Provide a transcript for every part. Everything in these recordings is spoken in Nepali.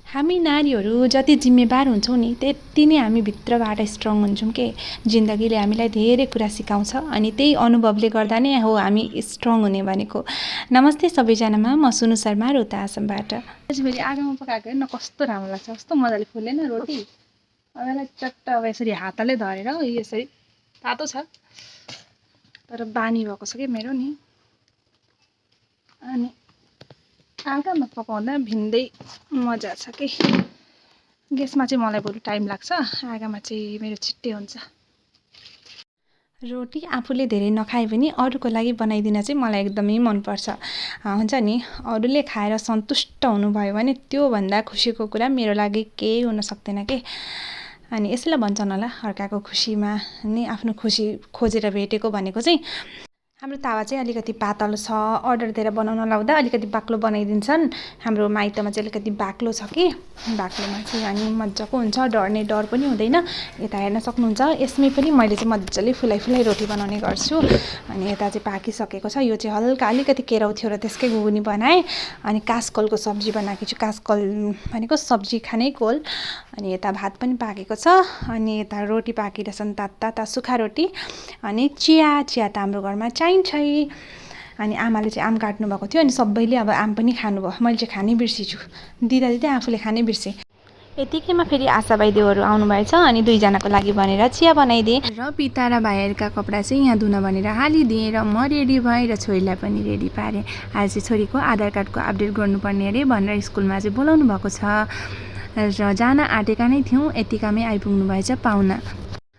हामी नारीहरू जति जिम्मेवार हुन्छौँ नि त्यति नै हामी भित्रबाट स्ट्रङ हुन्छौँ के। जिन्दगीले हामीलाई धेरै कुरा सिकाउँछ अनि त्यही अनुभवले गर्दा नै हो हामी स्ट्रङ हुने भनेको। नमस्ते सबैजनामा, म सुनु शर्मा रोता आसामबाट। आज फेरि आगोमा पकाएको हेर्न कस्तो राम्रो लाग्छ, कस्तो मजाले फुलेन रोटी। अब यसलाई चट्ट अब यसरी हातले धरेर यसरी तातो छ तर बानी भएको छ कि मेरो नि, अनि आगोमा पकाउँदा भिन्दै मजा छ कि। ग्यासमा चाहिँ मलाई बरु टाइम लाग्छ, आगोमा चाहिँ मेरो छिट्टै हुन्छ। रोटी आफूले धेरै नखाए पनि अरूको लागि बनाइदिन चाहिँ मलाई एकदमै मनपर्छ। हुन्छ नि, अरूले खाएर सन्तुष्ट हुनुभयो भने त्योभन्दा खुसीको कुरा मेरो लागि केही हुन सक्दैन के। अनि यसलाई भन्छन् होला अर्काको खुसीमा नि आफ्नो खुसी खोजेर भेटेको भनेको चाहिँ। हाम्रो तावा चाहिँ अलिकति पातलो छ, अर्डर दिएर बनाउन लाउँदा अलिकति बाक्लो बनाइदिन्छन्। हाम्रो माइतमा चाहिँ अलिकति बाक्लो छ कि, बाक्लोमा चाहिँ अनि मजाको हुन्छ, डढ्ने डर पनि हुँदैन। यता हेर्न सक्नुहुन्छ, यसमै पनि मैले चाहिँ मजाले फुलाई रोटी बनाउने गर्छु। अनि यता चाहिँ पाकिसकेको छ, यो चाहिँ हल्का अलिकति केराउ थियो र त्यसकै घुगुनी बनाएँ। अनि कासकलको सब्जी बनाएको छु, कासकल भनेको सब्जी खाने कोल। अनि यता भात पनि पाकेको छ, अनि यता रोटी पाकिरहेछन् ताता सुक्खा रोटी। अनि चिया त हाम्रो घरमा चाहिन्छै। अनि आमाले चाहिँ आम काट्नु भएको थियो, अनि सबैले अब आम पनि खानुभयो। मैले चाहिँ खानै बिर्सिछु, दिँदै आफूले खानै बिर्सेँ। यतिकैमा फेरि आशा भाइदेवहरू आउनुभएछ, अनि दुईजनाको लागि भनेर चिया बनाइदिएँ। र पिता र भाइहरूका कपडा चाहिँ यहाँ धुन भनेर हालिदिएँ र म रेडी भएँ र छोरीलाई पनि रेडी पारेँ। आज चाहिँ छोरीको आधार कार्डको अपडेट गर्नुपर्ने अरे भनेर स्कुलमा चाहिँ बोलाउनु भएको छ र जान आँटेका नै थियौँ, यतिकामै आइपुग्नु भएछ पाहुना।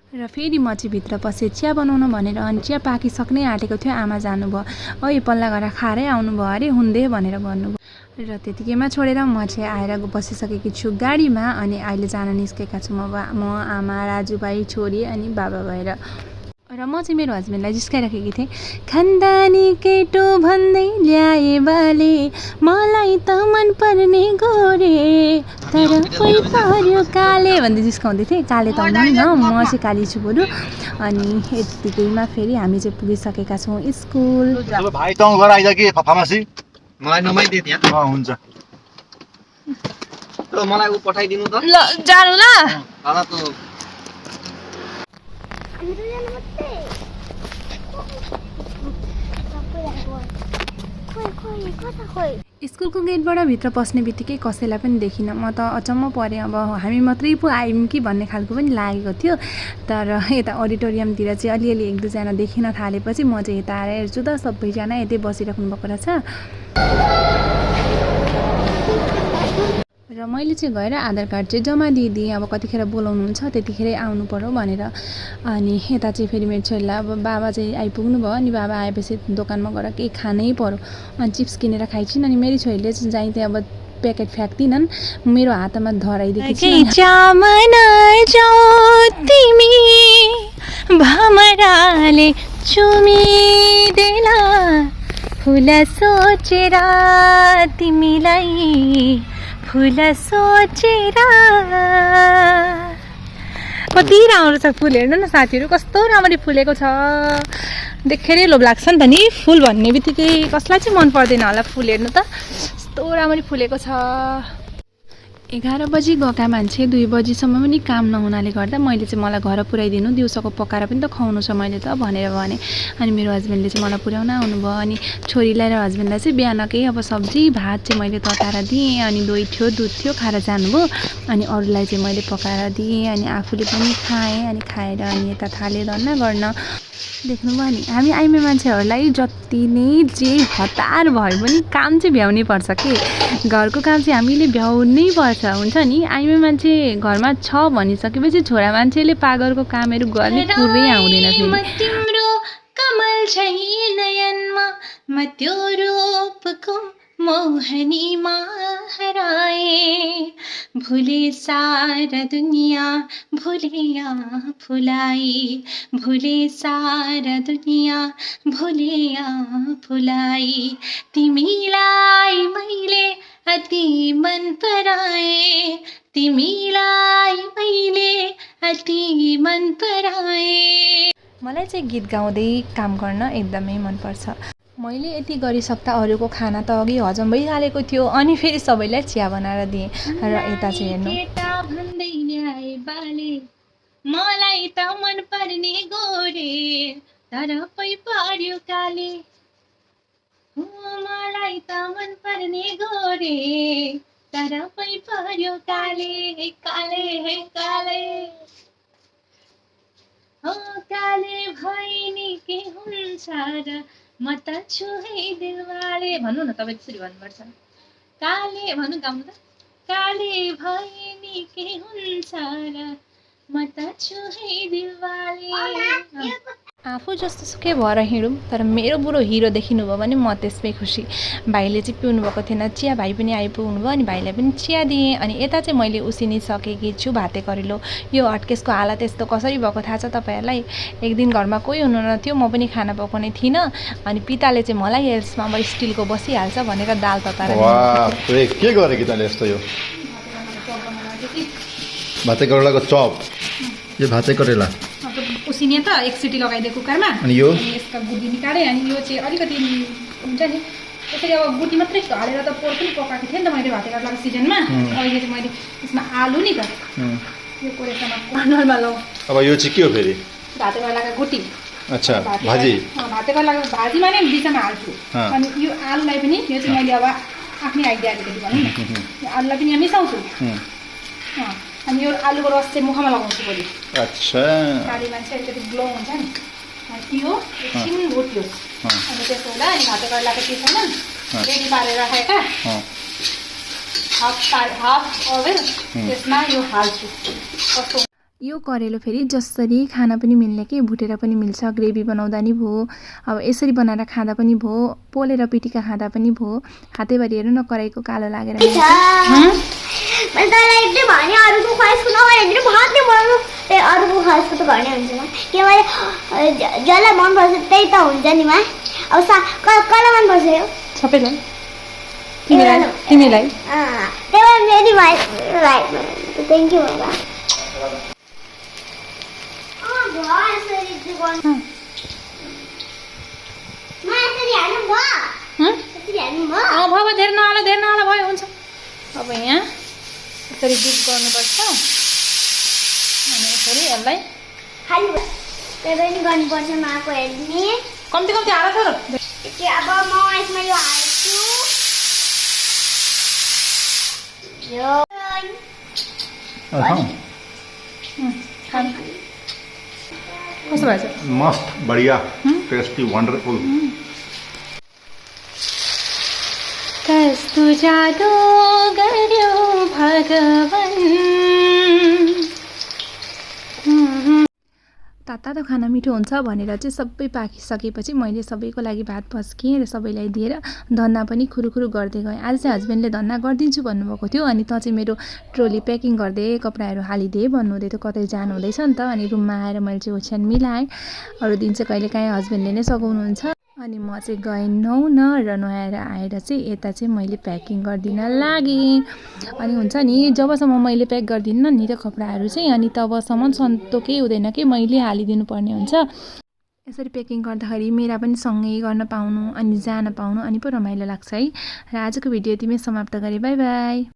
र फेरि म चाहिँ भित्र पसेँ चिया बनाउन भनेर। अनि चिया पाकिसक्नै आँटेको थियो, आमा जानुभयो, ओइ पल्ला गएर खाएरै आउनुभयो अरे हुँदै भनेर भन्नुभयो। र त्यतिकैमा छोडेर म चाहिँ आएर बसिसकेकी छु गाडीमा। अनि अहिले जान निस्केका छु म आमा, राजुभाइ, छोरी अनि बाबा भएर। र म चाहिँ मेरो हस्बेन्डलाई जिस्काइराखेकी थिएँ, खानदानी केटो भन्दै ल्याए बाले, मलाई त मन पर्ने गोरे तर कोही पर्यो काले भन्दै जिस्काउँदै थिएँ। काले त हुँदैन, म चाहिँ काली छु बरु। अनि यतिकैमा फेरि हामी चाहिँ पुगिसकेका छौँ स्कुल। भाइ त घर आइज कि फार्मासी मलाई नमाइदिए त्यहाँ। हुन्छ ल मलाई उ पठाइदिनु त। ल जानु ल। दादा त स्कुलको गेटबाट भित्र पस्ने बित्तिकै कसैलाई पनि देखिनँ। म त अचम्म परेँ, अब हामी मात्रै पो आयौँ कि भन्ने खालको पनि लागेको थियो। तर यता अडिटोरियमतिर चाहिँ अलिअलि एक दुईजना देखिन थालेपछि म चाहिँ यता आएर हेर्छु त सबैजना यतै बसिराख्नु भएको रहेछ। र मैले चाहिँ गएर आधार कार्ड चाहिँ जम्मा दिइदिएँ। अब कतिखेर बोलाउनुहुन्छ त्यतिखेरै आउनु पर्यो भनेर। अनि यता चाहिँ फेरि मेरो छोरीलाई अब बाबा चाहिँ आइपुग्नु भयो, अनि बाबा आएपछि दोकानमा गएर केही खानै पर्यो। अनि चिप्स किनेर खाइछिन्। अनि मेरो छोरीले चाहिँ जाइँ त्यहाँ अब प्याकेट फ्याँक्दिनन्, मेरो हातमा धराइदिएको फुल सोचेर। कति राम्रो छ फुल, हेर्नु न साथीहरू कस्तो राम्ररी फुलेको छ, देखेरै लोभ लाग्छ नि त नि। फुल भन्ने बित्तिकै कसलाई चाहिँ मन पर्दैन होला फुल हेर्नु त, कस्तो राम्ररी फुलेको छ। 11 बजी गएका मान्छे 2 बजीसम्म पनि काम नहुनाले गर्दा मैले चाहिँ मलाई घर पुर्याइदिनु, दिउँसोको पकाएर पनि त खुवाउनु छ मैले त भनेर भने। अनि मेरो हस्बेन्डले चाहिँ मलाई पुर्याउन आउनुभयो। अनि छोरीलाई र हस्बेन्डलाई चाहिँ बिहानकै अब सब्जी भात चाहिँ मैले तताएर दिएँ। अनि दही थियो, दुध थियो, खाएर जानुभयो। अनि अरूलाई चाहिँ मैले पकाएर दिएँ, अनि आफूले पनि खाएँ। अनि खाएर अनि यता थालेँ धन्ना गर्न। देख्नुभयो नि, हामी आइमे मान्छेहरूलाई जति नै जे हतार भयो पनि काम चाहिँ भ्याउनै पर्छ कि। घरको काम चाहिँ हामीले भ्याउनै पर्छ, हुन्छ नि। आइमे मान्छे घरमा छ भनिसकेपछि छोरा मान्छेले पागलको कामहरू गर्ने कुरै आउँदैन फेरि। तिम्रो कमल छै नयनमा, म त्यो रूपको मोहनीमा हराए, भुले सारा दुनिया भुले आफूलाई, भुले सारा दुनिया भुले आफूलाई, तिमीलाई मैले अति मन पराए, तिमीलाई मैले अति मन पराए। मलाई चाहिँ गीत गाउँदै काम गर्न एकदमै मनपर्छ। मैले यति गरिसक्दा अरूको खाना त अघि हजम भइहालेको थियो अनि फेरि सबैलाई चिया बनाएर दिएँ र यता चाहिँ हेर्नु मलाई त मन पर्ने गोरे तर पै पर्यो काले मलाई त मन पर्ने गोरे तर पै पर्यो काले काले काले हो काले भइ नि के हुन्छ र म त छु है दिलवाले भन्नु न तपाईँ त्यसरी भन्नुपर्छ काले भन्नु गाउनु त काले भइ नि के हुन्छ र म त छु है दिलवाले आफू जस्तो सुकै भएर हिँडौँ तर मेरो बुढो हिरो देखिनुभयो भने म त्यसमै खुसी भाइले चाहिँ पिउनु भएको थिएन चिया भाइ पनि आइपुग्नु भयो अनि भाइलाई पनि चिया दिएँ अनि यता चाहिँ मैले उसिनिसकेकी छु भाते करेलो यो हटकेसको हालत यस्तो कसरी भएको थाहा छ तपाईँहरूलाई एक दिन घरमा कोही हुनुहुन्न थियो म पनि खाना पकाउने थिइनँ अनि पिताले चाहिँ मलाई यसमा अब स्टिलको बसिहाल्छ भनेर दाल तताएर के गरे कि तैँले यस्तो यो भाते करेलाको चप यो भाते करेला उसिने त एक सिटी लगाइदियो कुकरमा अनि यो यसका गुटी निकालेँ अनि यो चाहिँ अलिकति हुन्छ नि त्यसरी अब गुटी मात्रै हालेर त पोर पनि पकाएको थिएँ नि त मैले भाते करेलाको सिजनमा अहिले चाहिँ मैले यसमा आलु नि त यो कोरेसामा कर्नरमा लाउँ अब यो चाहिँ के हो फेरि भाते करेलाको गुटी अच्छा भाजी भाते करेलाको भाजीमा नै बिचमा हाल्छु अनि यो आलुलाई पनि यो चाहिँ मैले अब आफ्नै आइडिया अलिकति भनौँ न यो आलुलाई पनि यहाँ मिसाउँछु अनि यो आलुको रस चाहिँ मुखमा लगाउँछु भोलि अच्छा काली मान्छे अलिकति ग्लो हुन्छ नि अनि यो एकछिन भुट्योस् अनि त्यसो हुँदा अनि भाते करेलाको चिसोमा रेडी पारेर राखेका हाफ ओभेन त्यसमा यो हाल्छु कस्तो यो करेलो फेरि जसरी खाना पनि मिल्ने के भुटेर पनि मिल्छ ग्रेभी बनाउँदा नि भयो अब यसरी बनाएर खाँदा पनि भयो पोलेर पिटिका खाँदा पनि भयो हातैभरि हेर्नु न कराईको कालो लागेर अरूको ख्वाइसको नगरे भात नै बनाउनु अरूको ख्वाइसको त घरमै हुन्छ के भएर जसलाई मनपर्छ त्यही त हुन्छ नि मा अब कसलाई मनपर्छ यो सबैलाई तिमीलाई त्यही भएर मेरी भाइ थ्याङ्क यू बाबा भयो धेरै नहालो भयो हुन्छ अब यहाँ यसरी डिप गर्नुपर्छ अनि यसरी यसलाई त्यही पनि गर्नुपर्छ माको हेर्ने कम्ती कम्ती हाल छोरो अब म यसमा यो हाल्छु यो कस्तो भएछ मस्त बढिया टेस्टी वन्डरफुल कस्तो जादु गर्यो भगवान तातो खाना मिठो हुन्छ भनेर चाहिँ सबै पाकिसकेपछि मैले सबैको लागि भात पस्केँ र सबैलाई दिएर धन्ना पनि खुरुखुरु गर्दै गएँ आज चाहिँ हस्बेन्डले धन्ना गरिदिन्छु भन्नुभएको थियो अनि त चाहिँ मेरो ट्रोली प्याकिङ गर्दै कपडाहरू हालिदिए भन्नुहुँदै थियो कतै जानु हुँदैछ नि त अनि रुममा आएर मैले चाहिँ ओछ्यान मिलाएँ अरू दिन चाहिँ कहिलेकाहीँ हस्बेन्डले नै सघाउनुहुन्छ अनि म चाहिँ गएँ नुहाउन र नुहाएर आएर चाहिँ यता चाहिँ मैले प्याकिङ गरिदिन लागेँ अनि हुन्छ नि जबसम्म मैले प्याक गर्दिनँ नि त कपडाहरू चाहिँ अनि तबसम्म सन्तोकै हुँदैन कि मैले हालिदिनु पर्ने हुन्छ यसरी प्याकिङ गर्दाखेरि मेरा पनि सँगै गर्न पाउनु अनि जान पाउनु अनि पो रमाइलो लाग्छ है र आजको भिडियो यतिमै समाप्त गरेँ बाई बाई